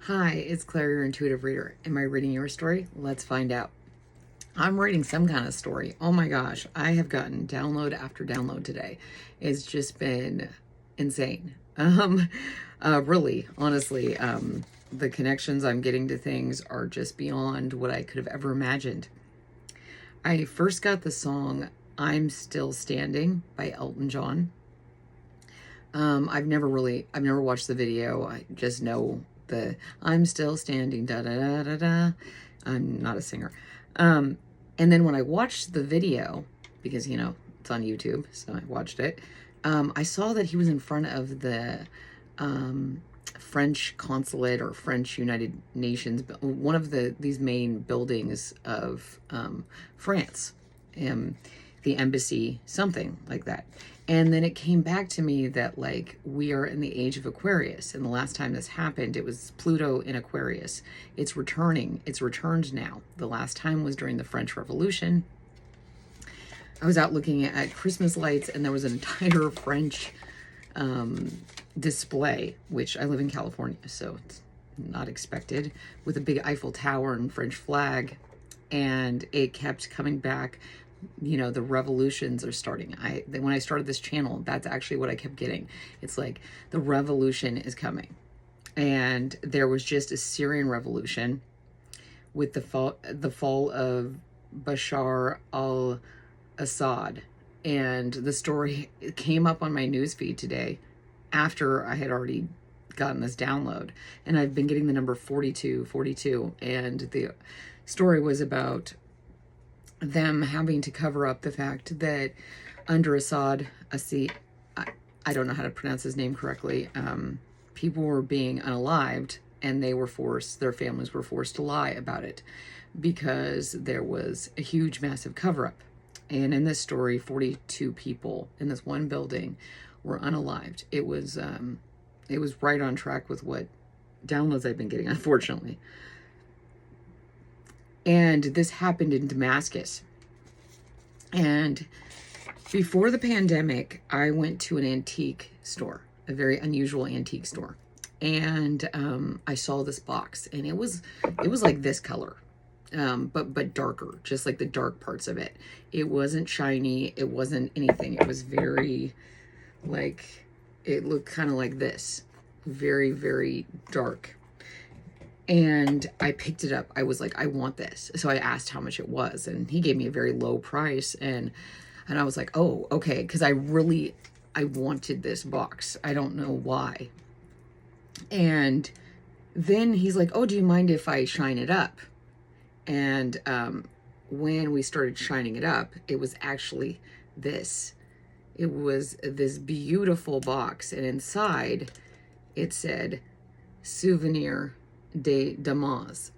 Hi, it's Claire, your intuitive reader. Am I reading your story? Let's find out. I'm reading some kind of story. Oh my gosh, I have gotten download after download today. It's just been insane. Really, honestly, the connections I'm getting to things are just beyond what I could have ever imagined. I first got the song "I'm Still Standing" by Elton John. I've never watched the video. I just know the "I'm still standing, da da da da da." I'm not a singer. And then when I watched the video, because it's on YouTube, so I watched it. I saw that he was in front of the French consulate or French United Nations, one of these main buildings of France, the embassy, something like that. And then it came back to me that we are in the age of Aquarius, and the last time this happened, it was Pluto in Aquarius. It's returning. It's returned now. The last time was during the French Revolution. I was out looking at Christmas lights, and there was an entire French display, which I live in California, so it's not expected, with a big Eiffel Tower and French flag, and it kept coming back. The revolutions are starting. When I started this channel, that's actually what I kept getting. It's like the revolution is coming. And there was just a Syrian revolution with the fall of Bashar al-Assad. And the story came up on my newsfeed today after I had already gotten this download. And I've been getting the number 4242. And the story was about them having to cover up the fact that under Assad, I don't know how to pronounce his name correctly, people were being unalived, and their families were forced to lie about it because there was a huge, massive cover-up. And in this story, 42 people in this one building were unalived. It was right on track with what downloads I've been getting, unfortunately. And this happened in Damascus. And before the pandemic, I went to an antique store, a very unusual antique store. And I saw this box, and it was like this color, but darker, just like the dark parts of it. It wasn't shiny. It wasn't anything. It was very, it looked kind of like this, very, very dark. And I picked it up. I was like, I want this. So I asked how much it was, and he gave me a very low price. And I was like, oh, okay. Because I wanted this box. I don't know why. And then he's like, oh, do you mind if I shine it up? And when we started shining it up, it was actually this. It was this beautiful box. And inside it said, Souvenir de Damascus,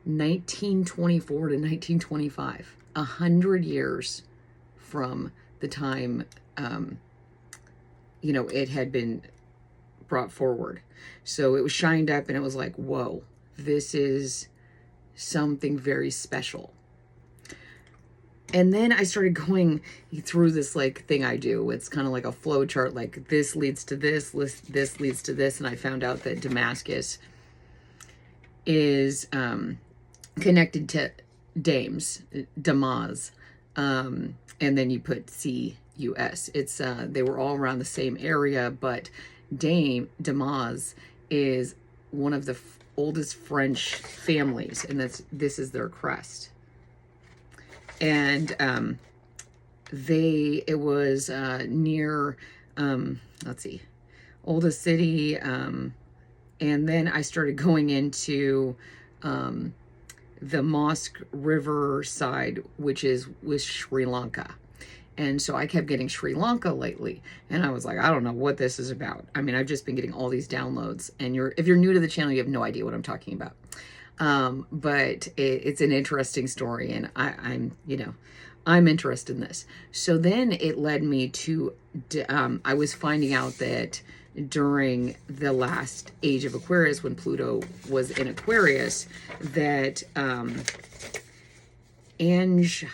1924 to 1925, 100 years from the time, it had been brought forward. So it was shined up, and it was like, whoa, this is something very special. And then I started going through this thing I do. It's kind of like a flow chart, like this leads to this, this leads to this. And I found out that Damascus is connected to Damas, and then you put C-U-S. It's they were all around the same area, but Damas is one of the oldest French families, and this is their crest. And it was near let's see, oldest city. And then I started going into the Mosque River side, which is with Sri Lanka. And so I kept getting Sri Lanka lately. And I was like, I don't know what this is about. I mean, I've just been getting all these downloads. And if you're new to the channel, you have no idea what I'm talking about. But it's an interesting story. And I'm interested in this. So then it led me to, I was finding out that during the last age of Aquarius, when Pluto was in Aquarius, that Ange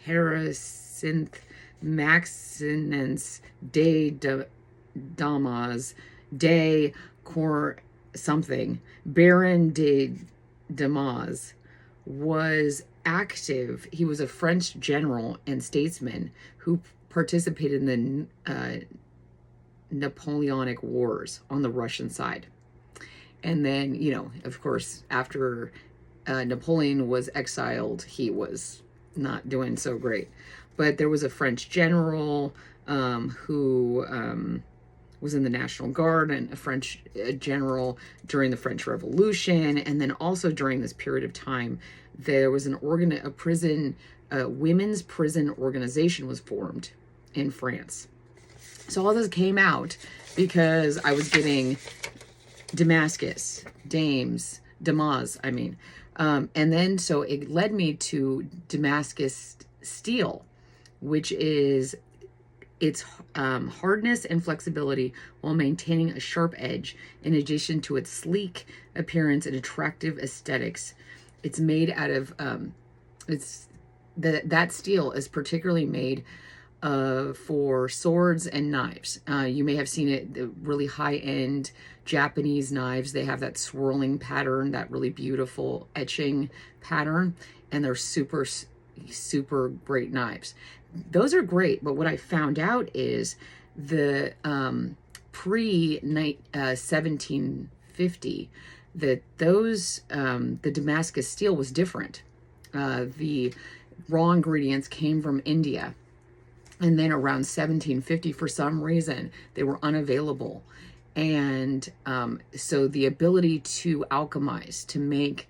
Hyacinth Maxinens de Damas de something, Baron de Damas, was active. He was a French general and statesman who participated in the Napoleonic Wars on the Russian side. And then, you know, of course, after Napoleon was exiled, he was not doing so great. But there was a French general who was in the National Guard, and a French general during the French Revolution. And then also during this period of time, there was a women's prison organization was formed in France. So all this came out because I was getting Damascus, Damas, and then so it led me to Damascus Steel, which is its hardness and flexibility while maintaining a sharp edge, in addition to its sleek appearance and attractive aesthetics. It's made out of that steel is particularly made for swords and knives. You may have seen it, the really high-end Japanese knives. They have that swirling pattern, that really beautiful etching pattern, and they're super, super great knives. Those are great, but what I found out is the pre-1750, that those the Damascus steel was different. The raw ingredients came from India. And then around 1750, for some reason, they were unavailable. And so the ability to alchemize, to make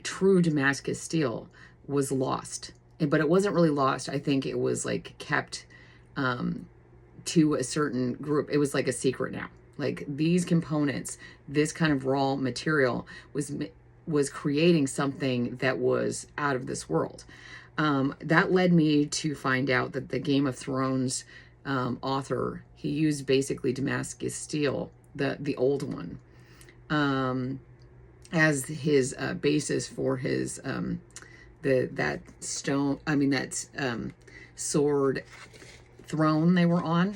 true Damascus steel was lost. But it wasn't really lost. I think it was like kept to a certain group. It was like a secret now. Like these components, this kind of raw material was creating something that was out of this world. That led me to find out that the Game of Thrones author, he used basically Damascus steel, the old one, as his basis for his that sword throne they were on.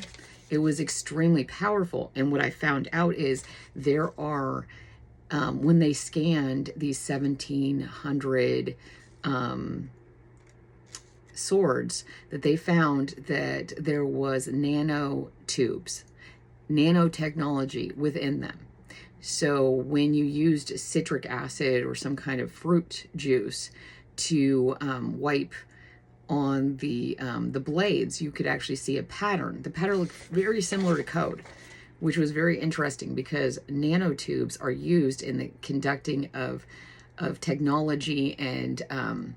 It was extremely powerful. And what I found out is there are when they scanned these 1700 swords, that they found that there was nanotubes, nanotechnology within them. So when you used citric acid or some kind of fruit juice to wipe on the blades, you could actually see a pattern. The pattern looked very similar to code, which was very interesting because nanotubes are used in the conducting of technology and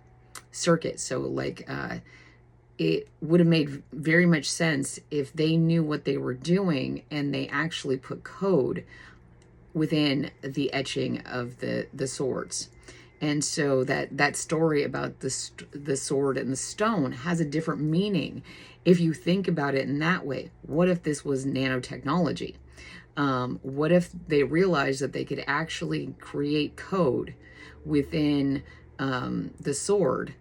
circuits. So like it would have made very much sense if they knew what they were doing and they actually put code within the etching of the swords. And so that story about the sword and the stone has a different meaning if you think about it in that way. What if this was nanotechnology? What if they realized that they could actually create code within the sword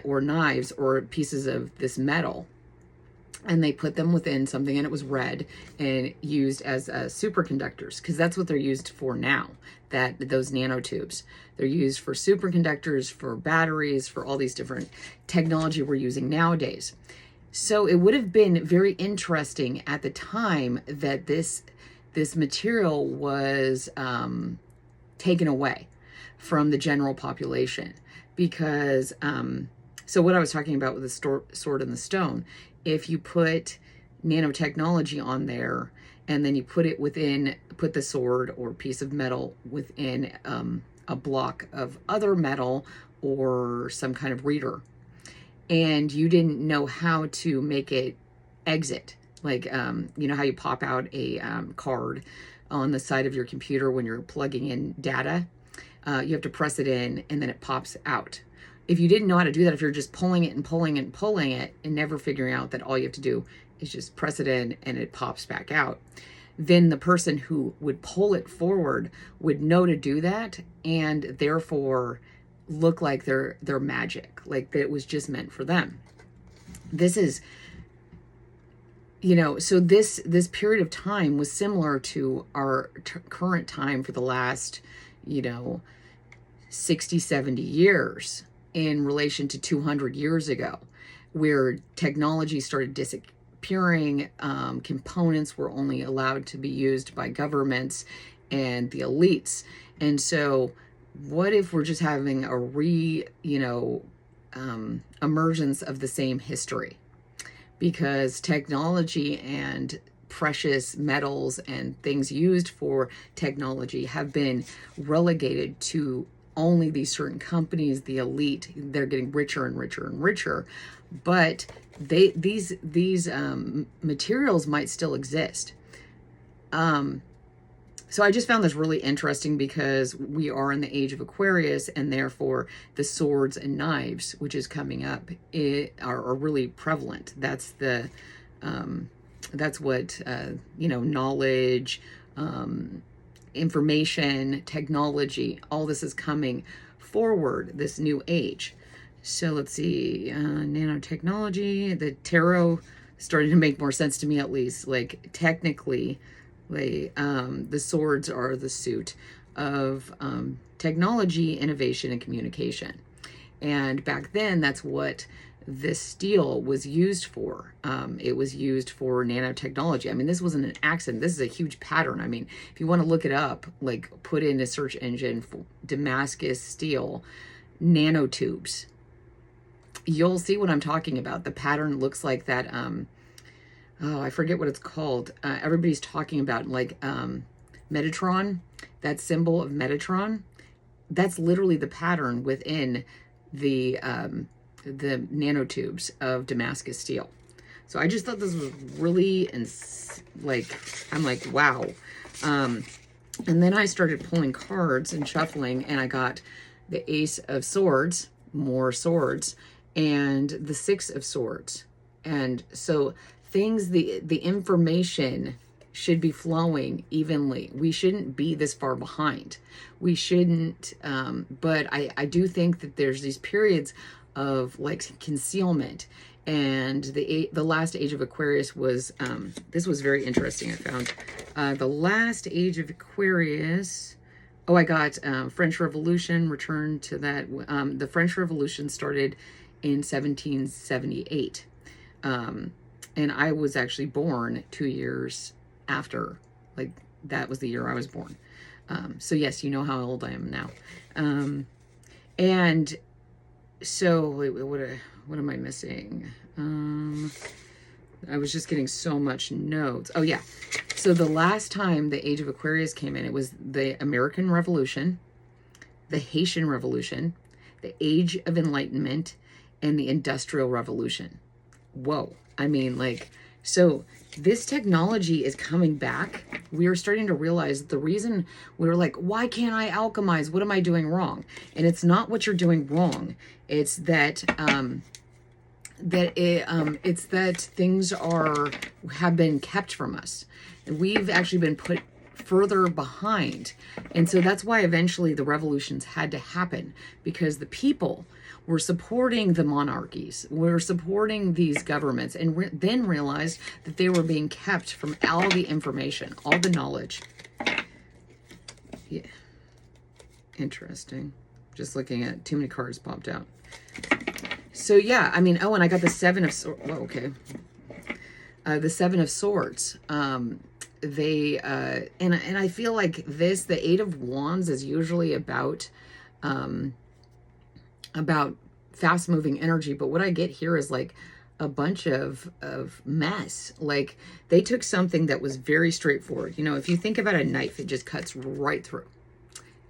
or knives or pieces of this metal, and they put them within something, and it was red and used as superconductors, because that's what they're used for now, those nanotubes. They're used for superconductors, for batteries, for all these different technology we're using nowadays. So it would have been very interesting at the time that this material was taken away from the general population, because so what I was talking about with the sword and the stone, if you put nanotechnology on there and then you put the sword or piece of metal within a block of other metal or some kind of reader, and you didn't know how to make it exit, like you know how you pop out a card on the side of your computer when you're plugging in data, you have to press it in and then it pops out. If you didn't know how to do that, if you're just pulling it and pulling it and pulling it and never figuring out that all you have to do is just press it in and it pops back out, then the person who would pull it forward would know to do that, and therefore look like they're magic, like that it was just meant for them. This is so this period of time was similar to our current time for the last, 60, 70 years in relation to 200 years ago, where technology started disappearing. Components were only allowed to be used by governments and the elites. And so what if we're just having a emergence of the same history? Because technology and precious metals and things used for technology have been relegated to only these certain companies, the elite. They're getting richer and richer and richer, but these materials might still exist. So I just found this really interesting because we are in the age of Aquarius, and therefore the swords and knives, which is coming up, are really prevalent. That's what knowledge, information, technology, all this is coming forward, this new age. So let's see, nanotechnology, the tarot started to make more sense to me, at least. Like, technically, the swords are the suit of technology, innovation, and communication. And back then, that's what this steel was used for. It was used for nanotechnology. I mean, this wasn't an accident. This is a huge pattern. I mean, if you want to look it up, like, put in a search engine for Damascus Steel nanotubes, you'll see what I'm talking about. The pattern looks like that. Oh, I forget what it's called. Everybody's talking about, like, Metatron, that symbol of Metatron. That's literally the pattern within the nanotubes of Damascus Steel. So I just thought this was really, I'm like, wow. And then I started pulling cards and shuffling, and I got the Ace of Swords, more swords, and the Six of Swords. And so the information should be flowing evenly. We shouldn't be this far behind. We shouldn't, but I do think that there's these periods of, like, concealment. And the Last Age of Aquarius was, this was very interesting. I found the Last Age of Aquarius. Oh, I got French Revolution, return to that. The French Revolution started in 1778. And I was actually born 2 years after. Like, that was the year I was born. So yes, you know how old I am now. And so, wait, what am I missing? I was just getting so much notes. Oh yeah. So the last time the Age of Aquarius came in, it was the American Revolution, the Haitian Revolution, the Age of Enlightenment, and the Industrial Revolution. Whoa. I mean, like, so this technology is coming back. We are starting to realize the reason we were like, why can't I alchemize? What am I doing wrong? And it's not what you're doing wrong. It's that it's that things have been kept from us. And we've actually been put further behind. And so that's why eventually the revolutions had to happen, because the people were supporting the monarchies, were supporting these governments, and then realized that they were being kept from all the information, all the knowledge. Yeah. Interesting. Just looking at too many cards popped out. So yeah, I mean, oh, and I got the Seven of Swords. Whoa, okay. The Seven of Swords. And I feel like the Eight of Wands is usually about fast moving energy, but what I get here is like a bunch of mess. Like, they took something that was very straightforward. If you think about a knife, it just cuts right through.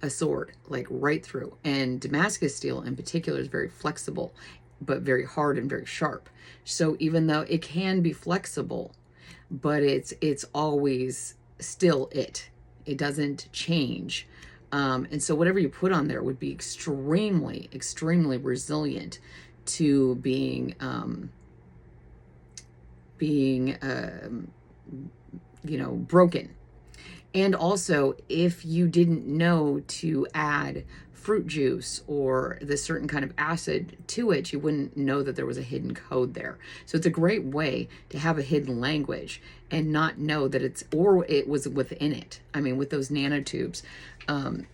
A sword, like, right through. And Damascus steel in particular is very flexible, but very hard and very sharp. So even though it can be flexible, but it's always still it doesn't change. And so whatever you put on there would be extremely, extremely resilient to being broken. And also, if you didn't know to add fruit juice or the certain kind of acid to it, you wouldn't know that there was a hidden code there. So it's a great way to have a hidden language and not know that it was within it. I mean, with those nanotubes,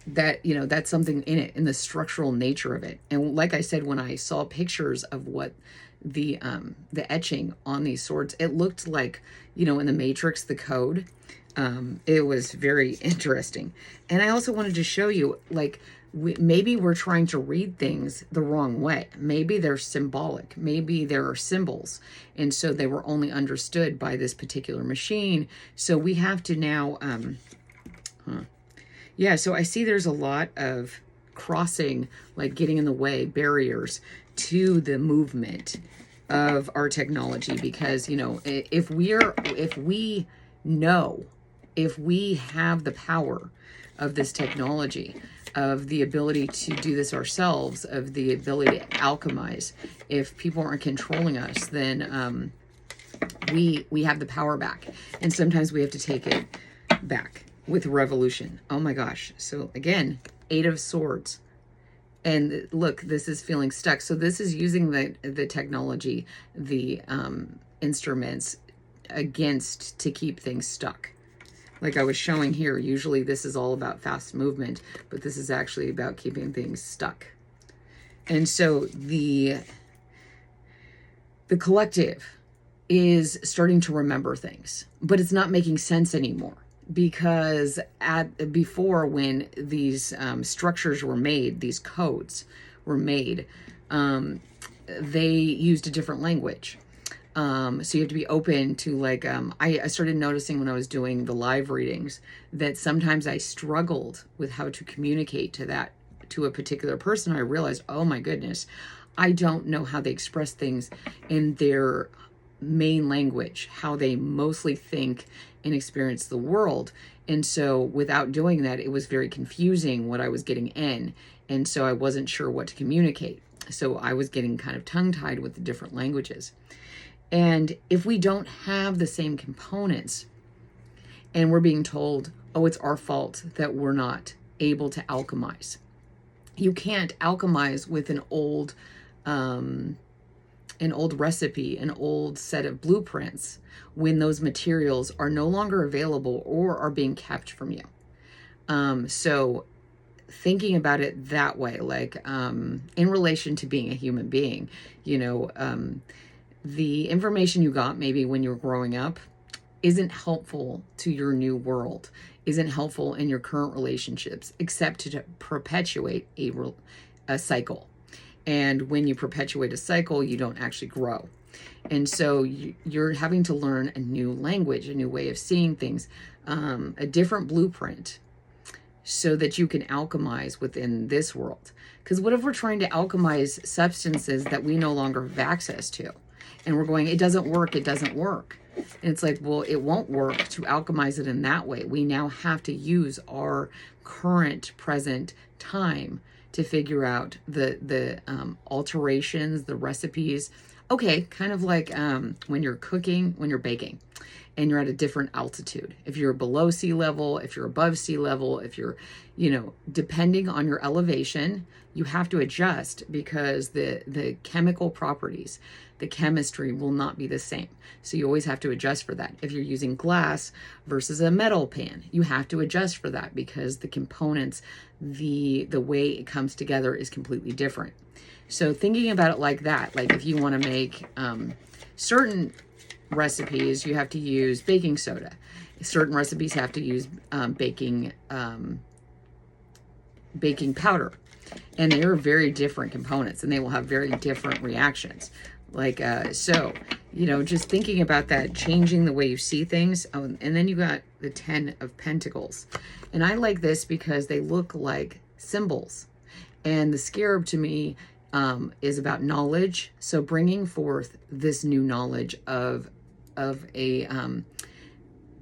that, you know, that's something in it, in the structural nature of it. And like I said, when I saw pictures of what the etching on these swords, it looked like, you know, in the Matrix, the code. It was very interesting. And I also wanted to show you, like, maybe we're trying to read things the wrong way. Maybe they're symbolic. Maybe there are symbols. And so they were only understood by this particular machine. So we have to now, yeah, so I see there's a lot of crossing, like getting in the way, barriers to the movement of our technology. Because, you know, if we have the power of this technology, of the ability to do this ourselves, of the ability to alchemize, if people aren't controlling us, then we have the power back. And sometimes we have to take it back with Revolution. Oh my gosh. So again, 8 of Swords. And look, this is feeling stuck. So this is using the technology, the instruments against, to keep things stuck. Like I was showing here, usually this is all about fast movement, but this is actually about keeping things stuck. And so the collective is starting to remember things, but it's not making sense anymore. Because before, when these structures were made, these codes were made, they used a different language. So you have to be open to, like, I started noticing when I was doing the live readings that sometimes I struggled with how to communicate to a particular person. I realized, oh my goodness, I don't know how they express things in their main language, how they mostly think and experience the world. And so without doing that, it was very confusing what I was getting in. And so I wasn't sure what to communicate. So I was getting kind of tongue-tied with the different languages. And if we don't have the same components and we're being told, oh, it's our fault that we're not able to alchemize. You can't alchemize with an old recipe, an old set of blueprints, when those materials are no longer available or are being kept from you. So thinking about it that way, like in relation to being a human being, you know, the information you got maybe when you were growing up isn't helpful to your new world, isn't helpful in your current relationships, except to perpetuate a cycle. And when you perpetuate a cycle, you don't actually grow. And so you're having to learn a new language, a new way of seeing things, a different blueprint, so that you can alchemize within this world. Because what if we're trying to alchemize substances that we no longer have access to? And we're going, it doesn't work, it doesn't work. And it's like, well, it won't work to alchemize it in that way. We now have to use our current present time to figure out the alterations, the recipes. Okay, kind of like when you're cooking, when you're baking, and you're at a different altitude. If you're below sea level, if you're above sea level, if you're, you know, depending on your elevation, you have to adjust, because the chemical properties, the chemistry will not be the same. So you always have to adjust for that. If you're using glass versus a metal pan, you have to adjust for that, because the components, the way it comes together is completely different. So thinking about it like that, like if you want to make certain recipes, you have to use baking soda. Certain recipes have to use baking powder. And they are very different components, and they will have very different reactions. Like, so, you know, just thinking about that, changing the way you see things. Oh, and then you got the 10 of Pentacles. And I like this because they look like symbols. And the scarab to me is about knowledge. So bringing forth this new knowledge of a,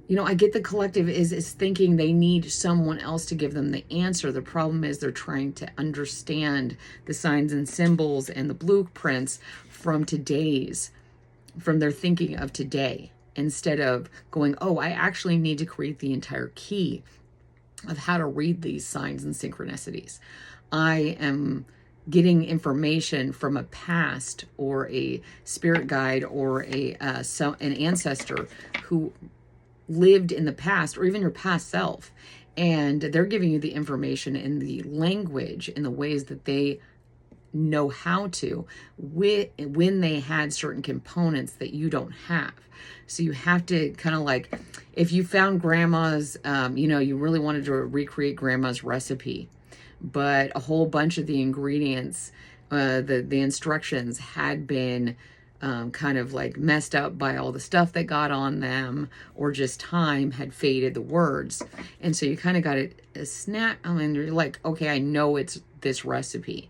you know, I get the collective is thinking they need someone else to give them the answer. The problem is they're trying to understand the signs and symbols and the blueprints from their thinking of today. instead of going, oh, I actually need to create the entire key of how to read these signs and synchronicities. I am getting information from a past or a spirit guide or an ancestor who lived in the past, or even your past self, and they're giving you the information in the language, in the ways that they know how to, when they had certain components that you don't have. So you have to kind of like, if you found grandma's, you really wanted to recreate grandma's recipe, but a whole bunch of the ingredients, the instructions had been kind of like messed up by all the stuff that got on them, or just time had faded the words. And so you kind of got a snap. I mean, you're like, okay, I know it's this recipe,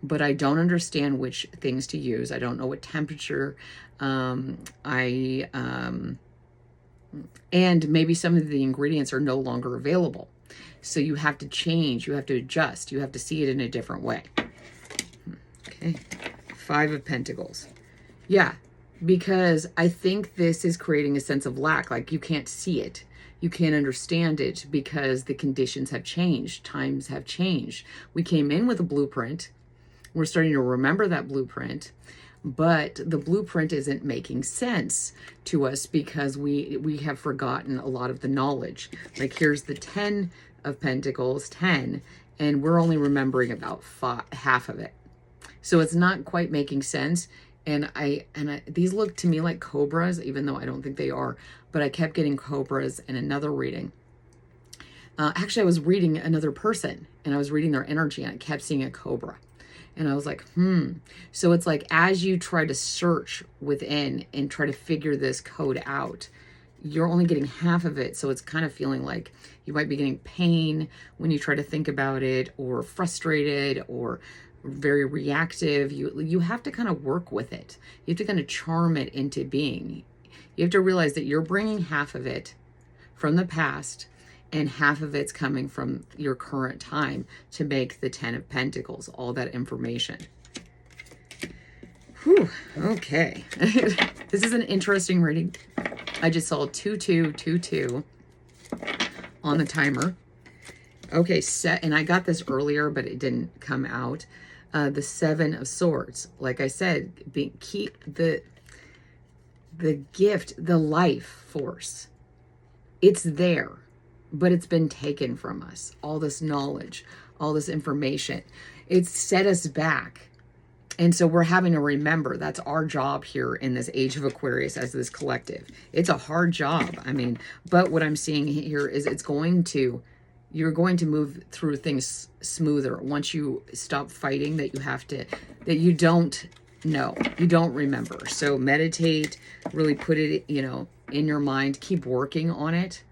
but I don't understand which things to use. I don't know what temperature. And maybe some of the ingredients are no longer available. So you have to change, you have to adjust, you have to see it in a different way. Okay, 5 of Pentacles. Yeah, because I think this is creating a sense of lack, like you can't see it. You can't understand it because the conditions have changed, times have changed. We came in with a blueprint. We're starting to remember that blueprint, but the blueprint isn't making sense to us because we have forgotten a lot of the knowledge. Like here's the 10 of Pentacles, 10, and we're only remembering about half of it. So it's not quite making sense. And these look to me like cobras, even though I don't think they are, but I kept getting cobras in another reading. Actually, I was reading another person and I was reading their energy and I kept seeing a cobra. And I was like, So it's like, as you try to search within and try to figure this code out, you're only getting half of it. So it's kind of feeling like you might be getting pain when you try to think about it, or frustrated, or very reactive. You have to kind of work with it. You have to kind of charm it into being. You have to realize that you're bringing half of it from the past and half of it's coming from your current time to make the 10 of Pentacles, all that information. Whew, okay. This is an interesting reading. I just saw 2222 on the timer. Okay, and I got this earlier, but it didn't come out. The 7 of Swords. Like I said, keep the gift, the life force. It's there, but it's been taken from us. All this knowledge, all this information. It's set us back. And so we're having to remember that's our job here in this Age of Aquarius as this collective. It's a hard job. I mean, but what I'm seeing here is you're going to move through things smoother once you stop fighting that you don't know, you don't remember. So meditate, really put it, in your mind, keep working on it.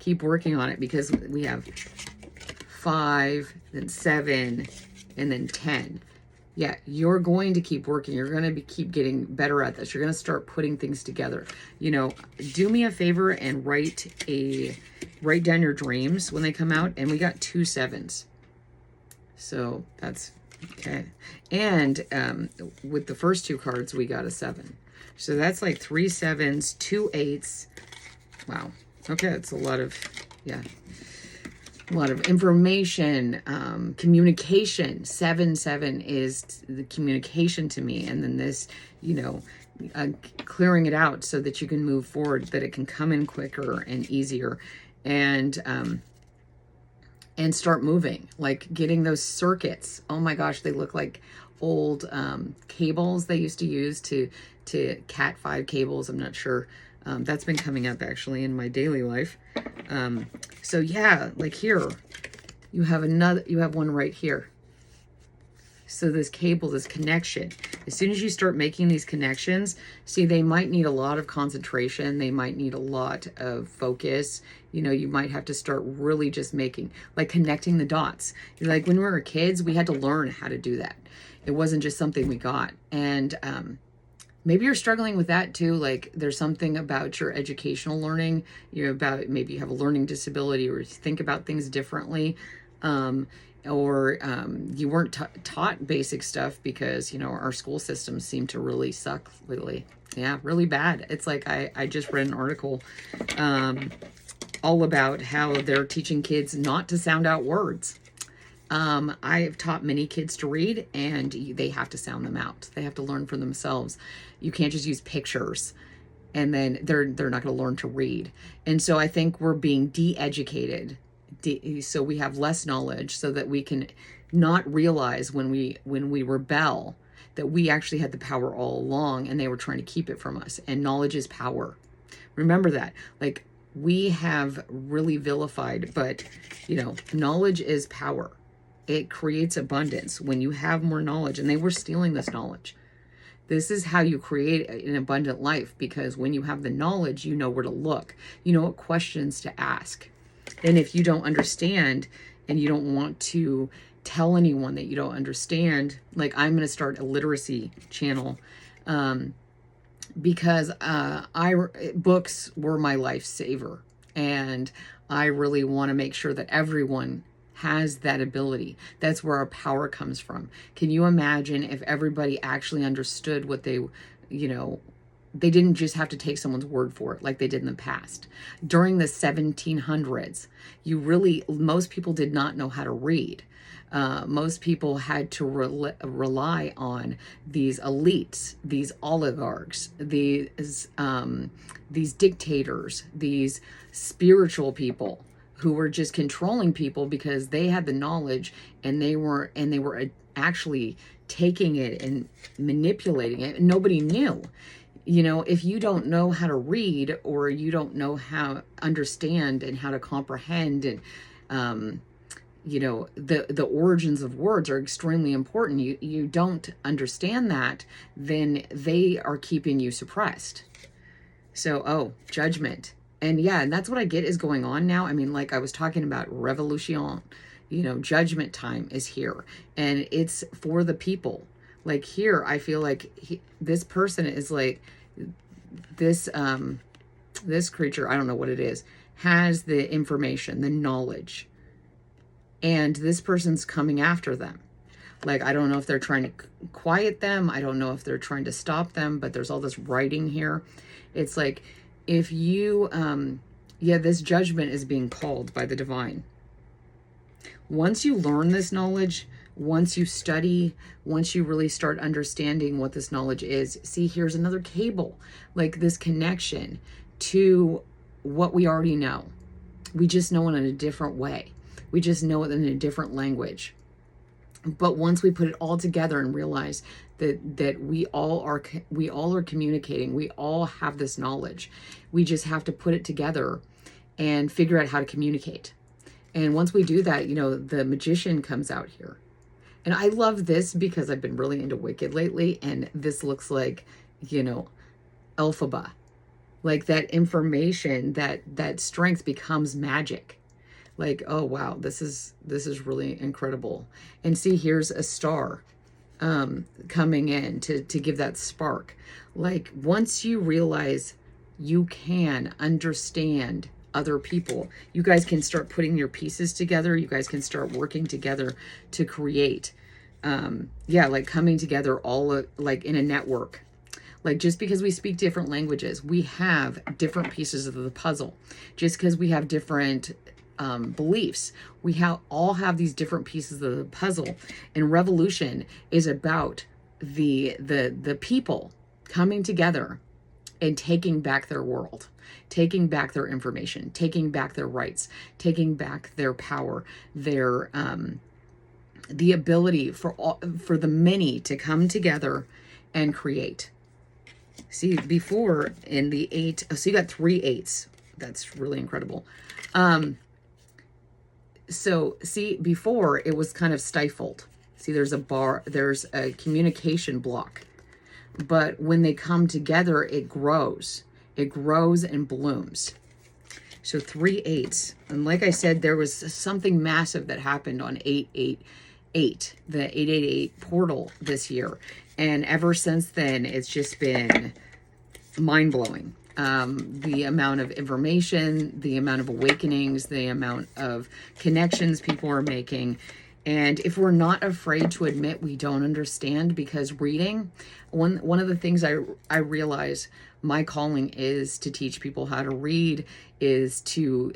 Keep working on it, because we have 5, then 7, and then 10. Yeah, you're going to keep working. You're going to keep getting better at this. You're going to start putting things together. Do me a favor and write down your dreams when they come out. And we got 2 7s. So that's okay. And with the first 2 cards, we got a 7. So that's like 3 7s, 2 8s. Wow. Okay, it's a lot of information, communication. 7 7 is the communication to me. And then this, clearing it out so that you can move forward, that it can come in quicker and easier, and start moving, like getting those circuits. Oh my gosh, they look like old cables they used to use to Cat 5 cables. I'm not sure. That's been coming up actually in my daily life. So yeah, like here, you have one right here. So this cable, this connection, as soon as you start making these connections, see, they might need a lot of concentration. They might need a lot of focus. You might have to start really just connecting the dots. Like when we were kids, we had to learn how to do that. It wasn't just something we got. And, maybe you're struggling with that too. Like there's something about your educational learning, maybe you have a learning disability, or you think about things differently. Or you weren't taught basic stuff because, our school systems seem to really suck lately. Yeah, really bad. It's like I just read an article all about how they're teaching kids not to sound out words. I've taught many kids to read, and they have to sound them out. They have to learn for themselves. You can't just use pictures, and then they're not going to learn to read. And so I think we're being de-educated, so we have less knowledge, so that we can not realize when we rebel that we actually had the power all along, and they were trying to keep it from us. And knowledge is power. Remember that. Like, we have really vilified, but you know, knowledge is power. It creates abundance when you have more knowledge, and they were stealing this knowledge. This is how you create an abundant life, because when you have the knowledge, you know where to look. You know what questions to ask. And if you don't understand and you don't want to tell anyone that you don't understand, like, I'm going to start a literacy channel, because books were my lifesaver, and I really want to make sure that everyone has that ability. That's where our power comes from. Can you imagine if everybody actually understood what they, you know, they didn't just have to take someone's word for it like they did in the past. During the 1700s, most people did not know how to read. Most people had to rely on these elites, these oligarchs, these dictators, these spiritual people who were just controlling people because they had the knowledge, and they were actually taking it and manipulating it, and nobody knew. You know, if you don't know how to read, or you don't know how to understand and how to comprehend, and you know, the origins of words are extremely important. You don't understand that, then they are keeping you suppressed. So, judgment. And yeah, and that's what I get is going on now. I mean, like I was talking about Revolution, you know, judgment time is here, and it's for the people. Like here, I feel like this person is like this creature, I don't know what it is, has the information, the knowledge, and this person's coming after them. Like, I don't know if they're trying to quiet them. I don't know if they're trying to stop them, but there's all this writing here. It's like, if you, this judgment is being called by the divine. Once you learn this knowledge, once you study, once you really start understanding what this knowledge is, see, here's another cable, like this connection to what we already know. We just know it in a different way. We just know it in a different language. But once we put it all together and realize that we all are communicating, we all have this knowledge. We just have to put it together and figure out how to communicate. And once we do that, you know, the magician comes out here. And I love this because I've been really into Wicked lately, and this looks like, you know, Elphaba. Like that information, that strength becomes magic. Like, oh wow, this is really incredible. And see, here's a star coming in to give that spark. Like, once you realize you can understand other people, you guys can start putting your pieces together. You guys can start working together to create, like coming together all like in a network. Like, just because we speak different languages, we have different pieces of the puzzle. Just because we have different beliefs, we all have these different pieces of the puzzle. And Revolution is about the people coming together and taking back their world, taking back their information, taking back their rights, taking back their power, their the ability for the many to come together and create. See, before in the 8, so you got 3 8s. That's really incredible. So see, before it was kind of stifled. See, there's a communication block. But when they come together, it grows. It grows and blooms. So 3 8s. And like I said, there was something massive that happened on 888, the 888 portal this year. And ever since then, it's just been mind-blowing. The amount of information, the amount of awakenings, the amount of connections people are making. And if we're not afraid to admit we don't understand, because reading, one of the things I realize my calling is to teach people how to read, is to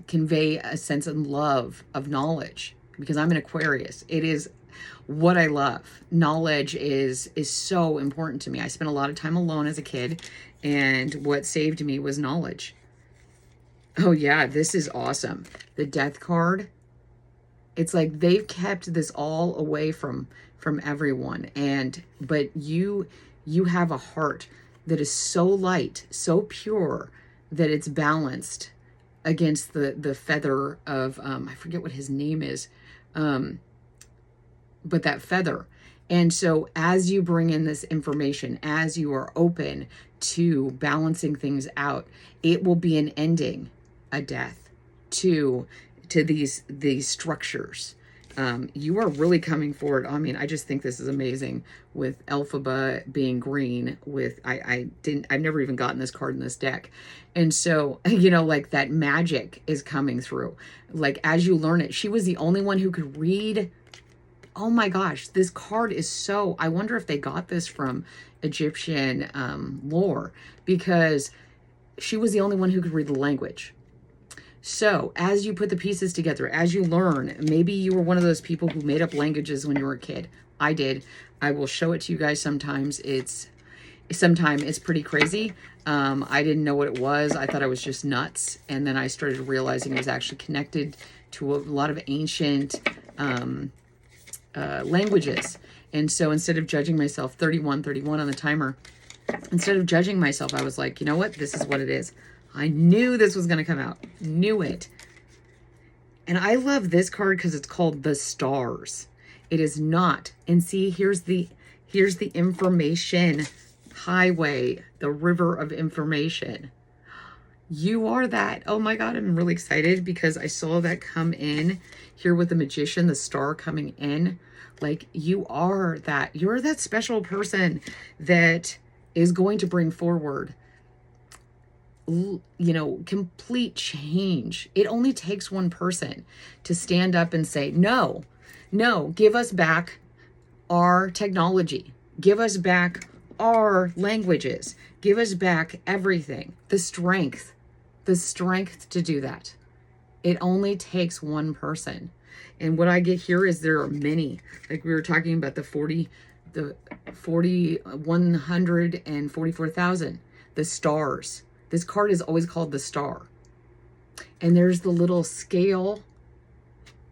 convey a sense of love, of knowledge, because I'm an Aquarius. It is what I love. Knowledge is so important to me. I spent a lot of time alone as a kid, and what saved me was knowledge. Oh yeah, this is awesome. The Death card. It's like they've kept this all away from everyone, but you have a heart that is so light, so pure, that it's balanced against the feather of I forget what his name is, but that feather. And so as you bring in this information, as you are open to balancing things out, it will be an ending, a death to these structures. You are really coming forward. I mean, I just think this is amazing, with Elphaba being green. With I've never even gotten this card in this deck. And so, you know, like that magic is coming through. Like as you learn it, she was the only one who could read. Oh my gosh, this card is so, I wonder if they got this from Egyptian lore, because she was the only one who could read the language. So as you put the pieces together, as you learn, maybe you were one of those people who made up languages when you were a kid. I did. I will show it to you guys sometimes. Sometimes it's pretty crazy. I didn't know what it was. I thought I was just nuts. And then I started realizing it was actually connected to a lot of ancient languages. And so instead of judging myself, 31 on the timer, instead of judging myself, I was like, you know what? This is what it is. I knew this was going to come out. Knew it. And I love this card because it's called the Stars. It is not. And see, here's the information highway, the river of information. You are that. Oh my God, I'm really excited because I saw that come in here with the Magician, the star coming in. Like you are that. You're that special person that is going to bring forward, you know, complete change. It only takes one person to stand up and say, no, give us back our technology. Give us back our languages. Give us back everything. The strength to do that. It only takes one person. And what I get here is there are many, like we were talking about the 144,000, the stars. This card is always called the Star. And there's the little scale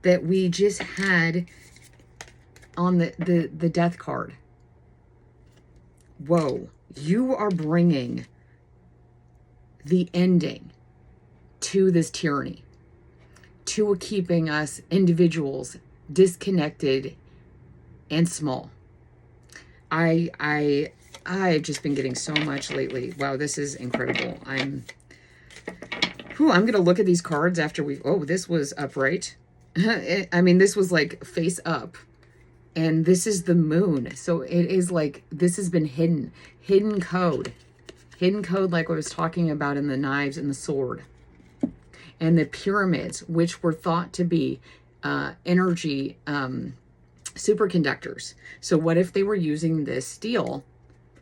that we just had on the Death card. Whoa, you are bringing the ending to this tyranny, to keeping us individuals disconnected and small. I've just been getting so much lately. Wow, this is incredible. I'm going to look at these cards after this was upright. I mean, this was like face up. And this is the moon. So it is like, this has been hidden code. Hidden code, like I was talking about in the knives and the sword. And the pyramids, which were thought to be energy superconductors. So what if they were using this steel,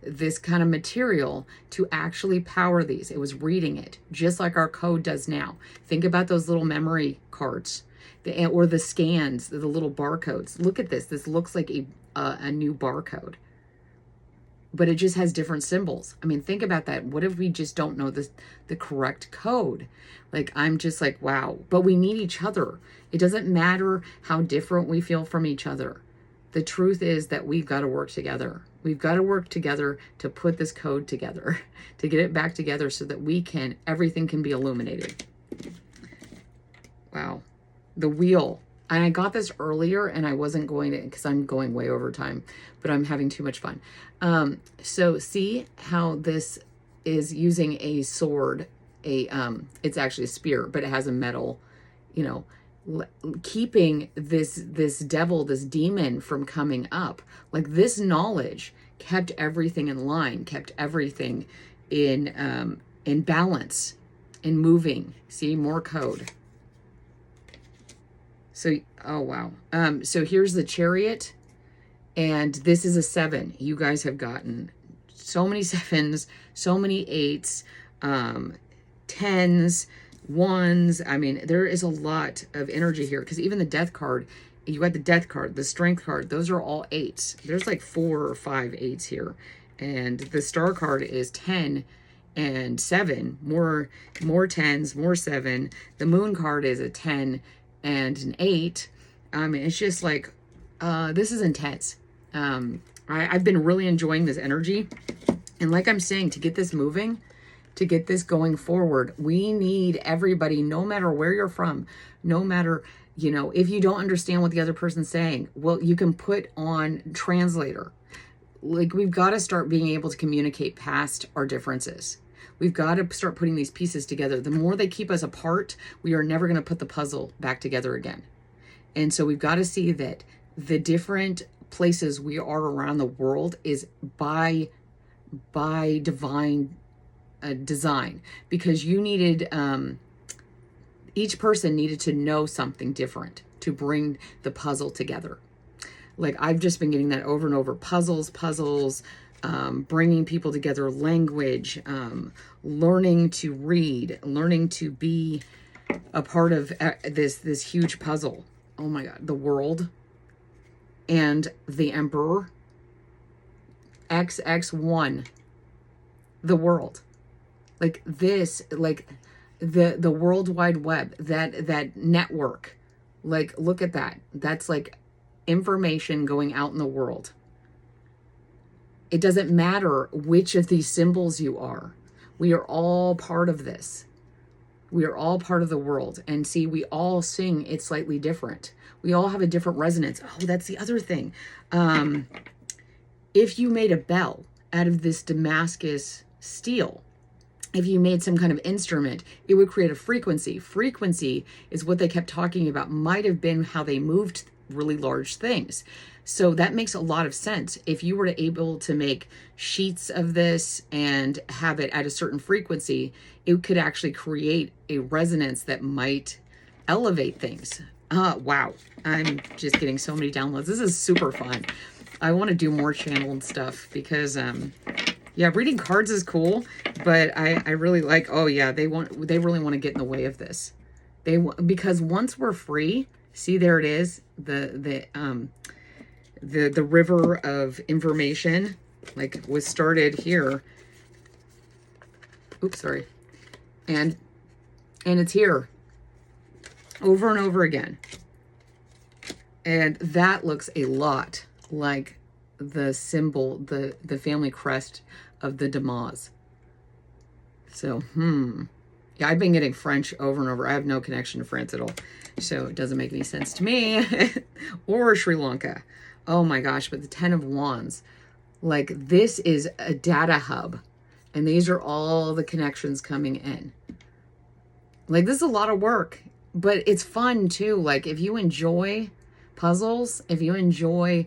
this kind of material, to actually power these? It was reading it, just like our code does now. Think about those little memory cards, or the scans, the little barcodes. Look at this. This looks like a new barcode, but it just has different symbols. I mean, think about that. What if we just don't know the correct code? Like, I'm just like, wow. But we need each other. It doesn't matter how different we feel from each other. The truth is that we've got to work together. We've got to work together to put this code together, to get it back together so that everything can be illuminated. Wow. The wheel. And I got this earlier and I wasn't going to, because I'm going way over time, but I'm having too much fun. So see how this is using a sword, it's actually a spear, but it has a metal, keeping this devil, this demon from coming up. Like, this knowledge kept everything in line, kept everything in balance, in moving. See, more code. So, oh, wow. So here's the Chariot, and this is a 7. You guys have gotten so many 7s, so many 8s, 10s, 1s. I mean, there is a lot of energy here, because even the Death card, you got the Death card, the Strength card, those are all 8s. There's like 4 or 5 8s here. And the Star card is 10 and 7, more 10s, more 7. The Moon card is a 10 and an 8. It's just like, this is intense. I've been really enjoying this energy. And like I'm saying, to get this moving, to get this going forward, we need everybody, no matter where you're from, no matter, you know, if you don't understand what the other person's saying, well, you can put on translator. Like, we've got to start being able to communicate past our differences. We've got to start putting these pieces together. The more they keep us apart, we are never going to put the puzzle back together again. And so we've got to see that the different places we are around the world is by divine design, because you needed, each person needed to know something different to bring the puzzle together. Like, I've just been getting that over and over. Puzzles, bringing people together, language, learning to read, learning to be a part of this huge puzzle. Oh my God, the world and the Emperor, XX1, the world. Like this, like the World Wide Web, that network. Like, look at that. That's like information going out in the world. It doesn't matter which of these symbols you are. We are all part of this. We are all part of the world. And see, we all sing it slightly different. We all have a different resonance. Oh, that's the other thing. If you made a bell out of this Damascus steel, if you made some kind of instrument, it would create a frequency. Frequency is what they kept talking about. Might have been how they moved really large things. So that makes a lot of sense. If you were able to make sheets of this and have it at a certain frequency, it could actually create a resonance that might elevate things. Wow. I'm just getting so many downloads. This is super fun. I want to do more channeled stuff because, yeah, reading cards is cool, but I really like, oh yeah, they really want to get in the way of this. Because once we're free, see, there it is, the river of information, like, was started here. Oops, sorry. And it's here over and over again. And that looks a lot like the symbol, the family crest of the Damas. So, yeah, I've been getting French over and over. I have no connection to France at all, so it doesn't make any sense to me. Or Sri Lanka. Oh my gosh, but the 10 of Wands. Like, this is a data hub, and these are all the connections coming in. Like, this is a lot of work, but it's fun too. Like, if you enjoy puzzles, if you enjoy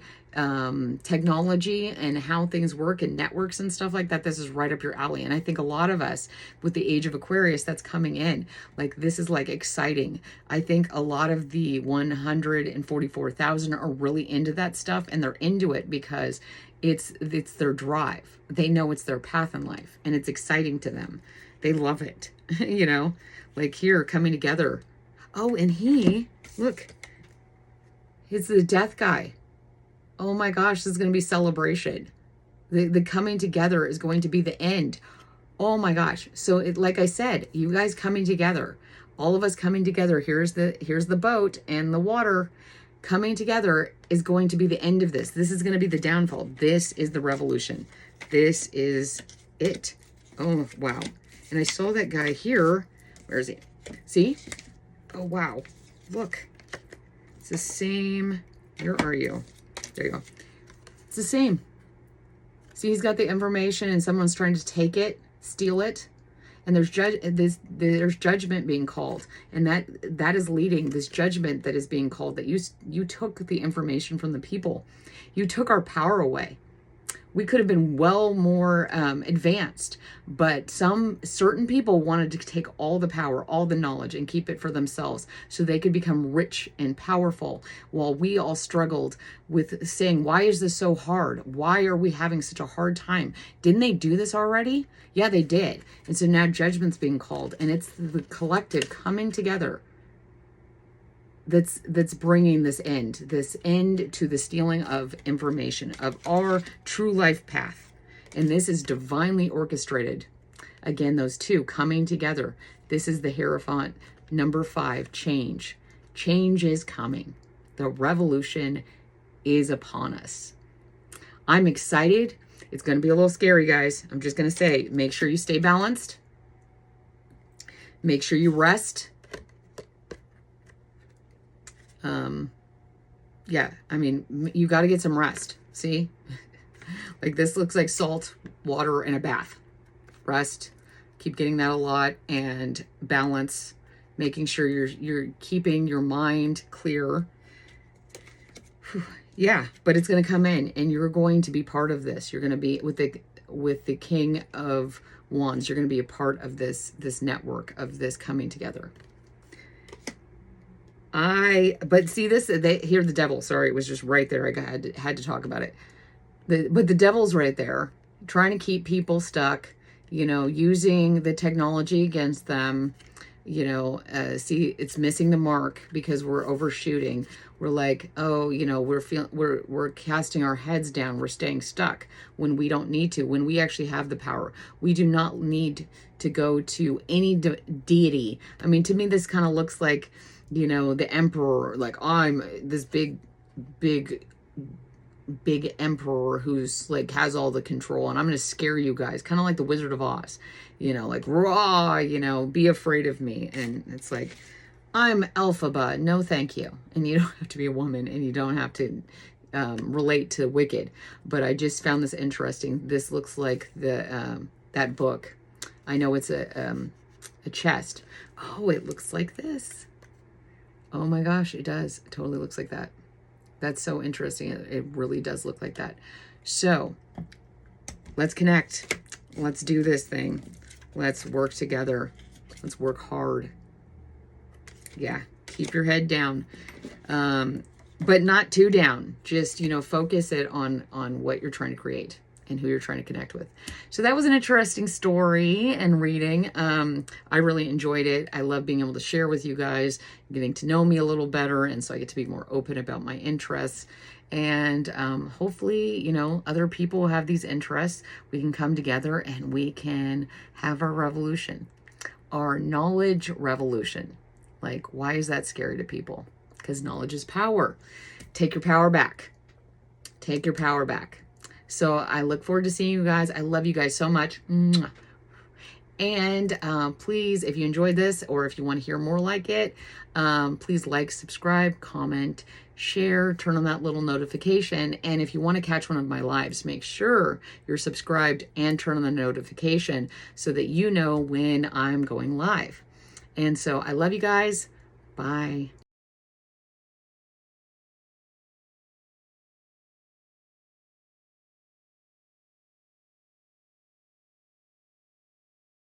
technology and how things work and networks and stuff like that, this is right up your alley. And I think a lot of us with the Age of Aquarius that's coming in, like, this is like exciting. I think a lot of the 144,000 are really into that stuff, and they're into it because it's their drive. They know it's their path in life, and it's exciting to them. They love it. You know, like, here, coming together. Oh, and look, he's the Death guy. Oh my gosh, this is going to be celebration. The coming together is going to be the end. Oh my gosh. So like I said, you guys coming together, all of us coming together. Here's the boat and the water coming together is going to be the end of this. This is going to be the downfall. This is the revolution. This is it. Oh, wow. And I saw that guy here. Where is he? See? Oh, wow. Look. It's the same. Where are you? There you go. It's the same. See, he's got the information and someone's trying to take it, steal it. And there's judgment being called. And that is leading this judgment that is being called, that you took the information from the people. You took our power away. We could have been well more advanced, but some certain people wanted to take all the power, all the knowledge, and keep it for themselves so they could become rich and powerful, while we all struggled with saying, why is this so hard? Why are we having such a hard time? Didn't they do this already? Yeah, they did. And so now judgment's being called, and it's the collective coming together that's bringing this end to the stealing of information of our true life path. And this is divinely orchestrated. Again, those two coming together. This is the Hierophant. Number 5, change. Change is coming. The revolution is upon us. I'm excited. It's going to be a little scary, guys. I'm just going to say, make sure you stay balanced. Make sure you rest. Yeah, I mean, you got to get some rest. See, like this looks like salt water in a bath. Rest, keep getting that a lot, and balance, making sure you're keeping your mind clear. Yeah, but it's going to come in, and you're going to be part of this. You're going to be with the King of Wands. You're going to be a part of this network of this coming together. But see this, here the devil, sorry, it was just right there. I had to talk about it. But the devil's right there, trying to keep people stuck, you know, using the technology against them, you know, see, it's missing the mark because we're overshooting. We're like, oh, you know, we're casting our heads down. We're staying stuck when we don't need to, when we actually have the power. We do not need to go to any deity. I mean, to me, this kind of looks like, you know, the emperor, like I'm this big emperor who's like has all the control, and I'm going to scare you guys, kind of like the Wizard of Oz, you know, like raw, you know, be afraid of me. And it's like, I'm Elphaba, no thank you. And you don't have to be a woman, and you don't have to relate to Wicked. But I just found this interesting. This looks like the that book. I know it's a chest. Oh, it looks like this. Oh my gosh, it does. It totally looks like that. That's so interesting. It really does look like that. So let's connect. Let's do this thing. Let's work together. Let's work hard. Yeah, keep your head down. But not too down. Just, you know, focus it on what you're trying to create and who you're trying to connect with. So that was an interesting story and reading. I really enjoyed it. I love being able to share with you guys, getting to know me a little better, and so I get to be more open about my interests. And hopefully, you know, other people have these interests. We can come together and we can have our revolution, our knowledge revolution. Like, why is that scary to people? Because knowledge is power. Take your power back. Take your power back. So I look forward to seeing you guys. I love you guys so much. And please, if you enjoyed this or if you want to hear more like it, please like, subscribe, comment, share, turn on that little notification. And if you want to catch one of my lives, make sure you're subscribed and turn on the notification so that you know when I'm going live. And so I love you guys. Bye.